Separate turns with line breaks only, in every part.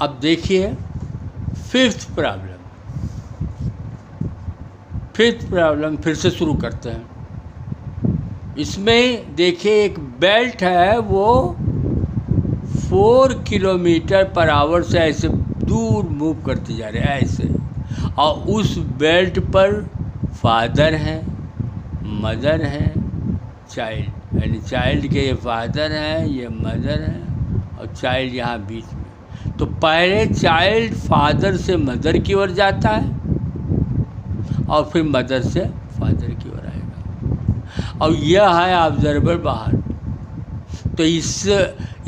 अब देखिए fifth problem फिर से शुरू करते हैं। इसमें देखिए एक बेल्ट है, वो 4 किलोमीटर पर आवर से ऐसे दूर मूव करती जा रही है ऐसे, और उस बेल्ट पर फादर हैं, मदर हैं, चाइल्ड, यानी चाइल्ड के ये फादर हैं, ये मदर हैं, और चाइल्ड यहाँ बीच में। तो पहले चाइल्ड फादर से मदर की ओर जाता है और फिर मदर से फादर की ओर आएगा, और यह है ऑब्जर्वर बाहर। तो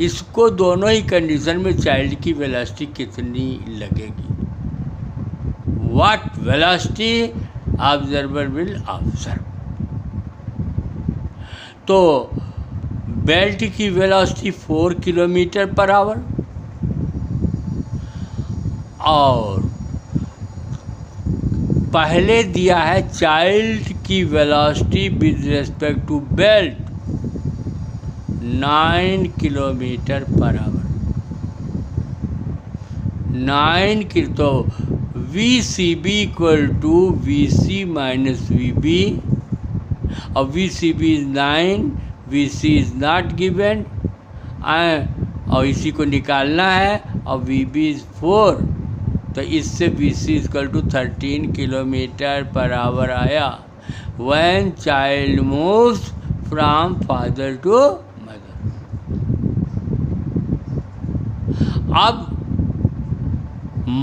इसको दोनों ही कंडीशन में चाइल्ड की वेलोसिटी कितनी लगेगी, what velocity observer will observe. तो बेल्ट की वेलोसिटी 4 किलोमीटर पर आवर, और पहले दिया है चाइल्ड की velocity with respect to belt 9 kilometre per hour. 9 की तो VCB equal to VC minus VB, और VCB is 9, VC is not given, और इसी को निकालना है, और VB इज 4। तो इससे VC equal to 13 kilometre per hour आया when child moves from father to mother. अब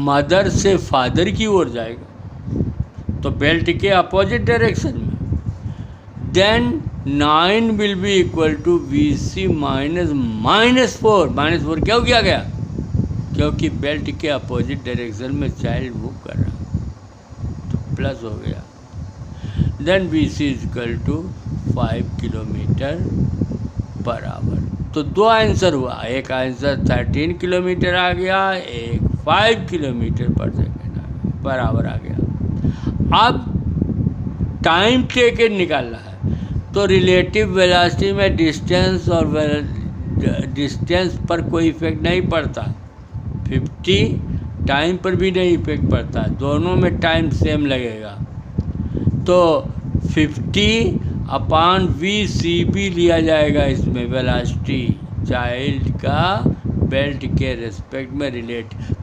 मदर से फादर की ओर जाएगा तो बेल्ट के अपोजिट डायरेक्शन में, then 9 will be equal to VC minus 4। -4 क्यों किया गया? क्योंकि बेल्ट के अपोजिट डायरेक्शन में चाइल्ड मूव कर रहा, तो प्लस हो गया। Then VC equal to 5 kilometre per hour. तो दो आंसर हुआ, एक आंसर 13 किलोमीटर आ गया, एक 5 किलोमीटर पर सेकेंड पर आवर आ गया। अब टाइम टेकन निकालना है, तो रिलेटिव वेलोसिटी में डिस्टेंस और डिस्टेंस पर कोई इफेक्ट नहीं पड़ता, 50 टाइम पर भी नहीं इफेक्ट पड़ता, दोनों में टाइम सेम लगेगा। तो 50 अपॉन VCB लिया जाएगा इसमें वेलोसिटी चाइल्ड का बेल्ट के रेस्पेक्ट में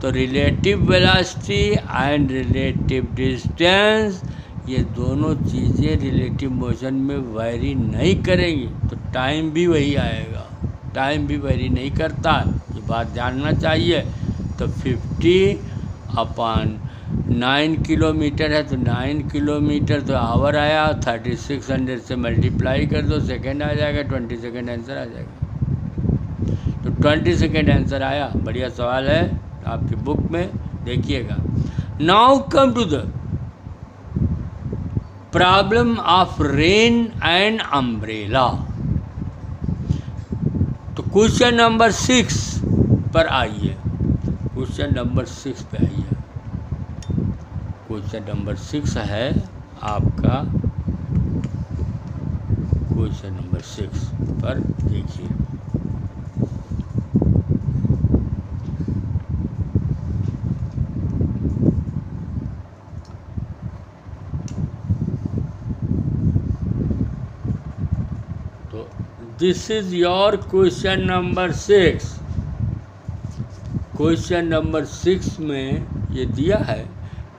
तो relative velocity and relative distance, ये दोनों चीज़ें रिलेटिव मोशन में वेरी नहीं करेंगी, तो टाइम भी वही आएगा, टाइम भी वेरी नहीं करता, ये बात जानना चाहिए। तो 50 अपॉन 9 किलोमीटर है, तो 9 किलोमीटर तो आवर आया, 3600 से मल्टीप्लाई कर दो, सेकेंड आ जाएगा, 20 सेकेंड आंसर आ जाएगा। तो 20 सेकेंड आंसर आया। बढ़िया सवाल है आपकी बुक में, देखिएगा। Now come to the problem of rain and umbrella. तो क्वेश्चन नंबर 6 पर आइए, क्वेश्चन नंबर 6 पे आइए। क्वेश्चन नंबर 6 है आपका, क्वेश्चन नंबर 6 पर देखिए। तो this is your question number 6। Question number 6 में ये दिया है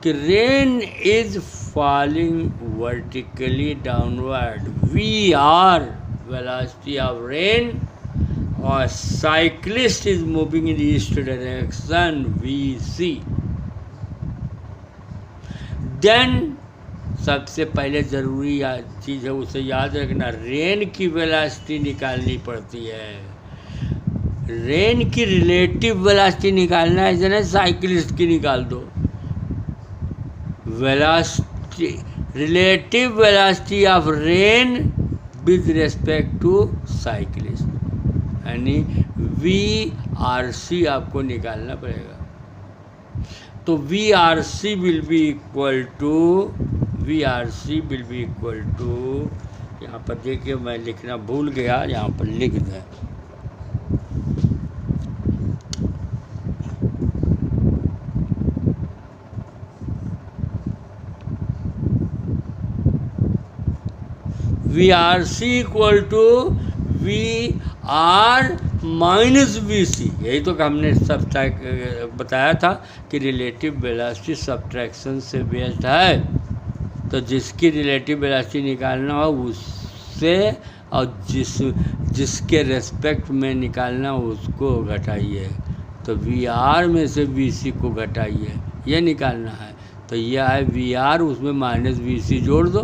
कि rain is falling vertically downward, VR velocity of rain, और cyclist is moving in east direction VC। Then सबसे पहले ज़रूरी चीज़ है, उसे याद रखना, रेन की वेलोसिटी निकालनी पड़ती है। रेन की रिलेटिव वेलोसिटी निकालना है, जैसे साइकिलिस्ट की निकाल दो। Velocity, relative velocity of rain with respect to cyclist, यानी VRC आपको निकालना पड़ेगा। तो VRC will be equal to, यहाँ पर देखिए मैं लिखना भूल गया, यहाँ पर लिख दें, VRC equal to VR minus VC। यही तो हमने सब बताया था कि रिलेटिव वेलोसिटी सब्ट्रैक्शन से बेस्ड है। तो जिसकी रिलेटिव वेलोसिटी निकालना हो उससे, और जिसके रेस्पेक्ट में निकालना हो उसको घटाइए। तो VR में से VC को घटाइए, ये निकालना है। तो यह है VR, उसमें माइनस VC जोड़ दो।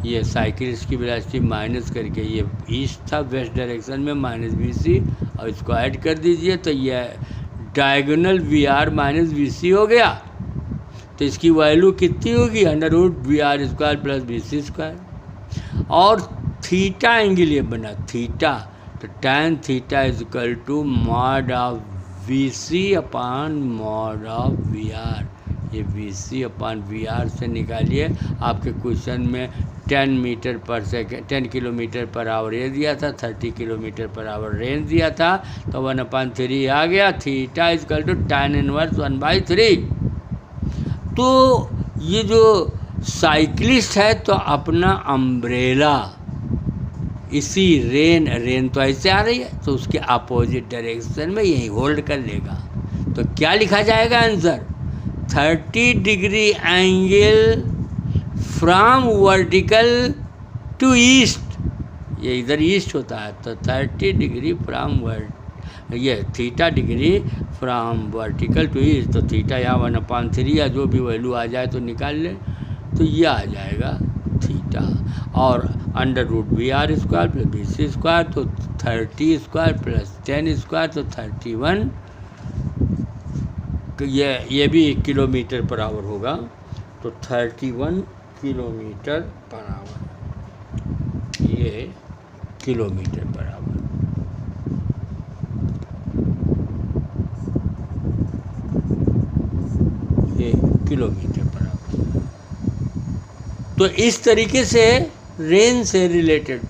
ये साइकिलिस्ट की वेलोसिटी माइनस करके, ये ईस्ट था वेस्ट डायरेक्शन में, माइनस VC, और इसको ऐड कर दीजिए। तो ये डायगोनल VR माइनस VC हो गया। तो इसकी वैल्यू कितनी होगी? √VR² plus VC square. और थीटा एंगल ये बना थीटा, तो tan theta is equal to mod of VC upon mod of VR। ये VC अपॉन VR से निकालिए। आपके क्वेश्चन में 10 किलोमीटर पर आवर ये दिया था, 30 किलोमीटर पर आवर रेंज दिया था। तो 1/3 आ गया। Theta is equal to tan inverse 1/3। तो ये जो साइक्लिस्ट है तो अपना अम्ब्रेला इसी रेन तो ऐसे आ रही है, तो उसके अपोजिट डायरेक्शन में यही होल्ड कर लेगा। तो क्या लिखा जाएगा answer? 30 degree angle from vertical to east. ये इधर ईस्ट होता है, तो 30 डिग्री फ्रॉम ये theta degree from vertical to east. तो थीटा यहाँ 1/3 या जो भी वैल्यू आ जाए तो निकाल ले। तो ये आ जाएगा थीटा, और √VR² प्लस VC², तो 30² प्लस 10² तो 31। ये भी किलोमीटर पर आवर होगा। तो 31 किलोमीटर पर आवर, ये किलोमीटर पर आवर। ये किलोमीटर पर आवर। तो इस तरीके से रेन से रिलेटेड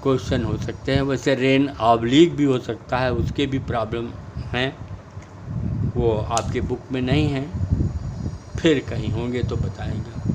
क्वेश्चन हो सकते हैं। वैसे रेन ऑब्लिक भी हो सकता है, उसके भी प्रॉब्लम हैं, वो आपके बुक में नहीं हैं, फिर कहीं होंगे तो बताएंगे।